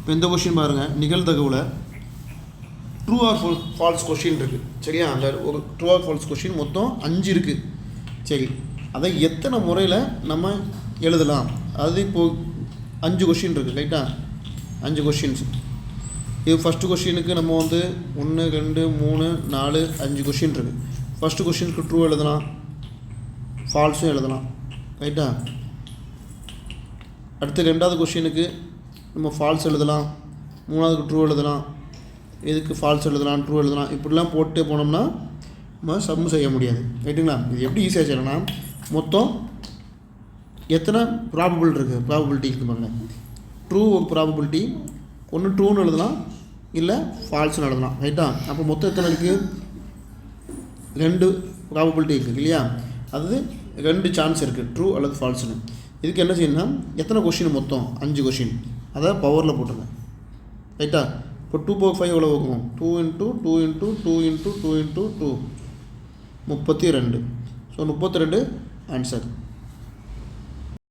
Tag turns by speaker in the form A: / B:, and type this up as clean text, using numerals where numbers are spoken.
A: இப்போ இந்த கொஷின் பாருங்கள், நிகழ்தகவில் ட்ரூ ஆர் ஃபால்ஸ் கொஷின் இருக்குது. சரியா? அந்த ஒரு ட்ரூ ஆர் ஃபால்ஸ் கொஷின் மொத்தம் 5 இருக்குது. சரி, அதை எத்தனை முறையில் நம்ம எழுதலாம்? அது இப்போது 5 கொஷின் இருக்குது. ரைட்டா? 5 கொஷின்ஸ். இது ஃபஸ்ட்டு கொஷினுக்கு நம்ம வந்து 1 2 3 4 5 கொஷின் இருக்குது. ஃபஸ்ட்டு கொஷினுக்கு ட்ரூ எழுதலாம், ஃபால்ஸும் எழுதலாம். ரைட்டா? அடுத்து ரெண்டாவது கொஷினுக்கு நம்ம ஃபால்ஸ் எழுதலாம், மூணாவதுக்கு ட்ரூ எழுதலாம், இதுக்கு ஃபால்ஸ் எழுதலாம், ட்ரூ எழுதலாம். இப்படிலாம் போட்டு போனோம்னா நம்ம சம் செய்ய முடியாது. ரைட்டுங்களா? இது எப்படி ஈஸியாக செய்யணும்னா, மொத்தம் எத்தனை ப்ராபபிள் இருக்குது, ப்ராபபிலிட்டி இருக்குது பாருங்கள். ட்ரூ ஒரு ப்ராபபிலிட்டி, ஒன்று ட்ரூன்னு எழுதலாம், இல்லை ஃபால்ஸ்னு எழுதலாம். ரைட்டா? அப்போ மொத்தம் எத்தனை இருக்குது? 2 ப்ராபபிலிட்டி இருக்குது இல்லையா? அது 2 சான்ஸ் இருக்குது, ட்ரூ அல்லது ஃபால்ஸ்னு. இதுக்கு என்ன செய்யணும்னா, எத்தனை கொஷின் மொத்தம்? 5 கொஷின். அதை பவரில் போட்டுருங்க. ரைட்டா? இப்போ 2/5 எவ்வளோ வரும்? 2 × 2 × 2 × 2 × 2 32. So 32 answer.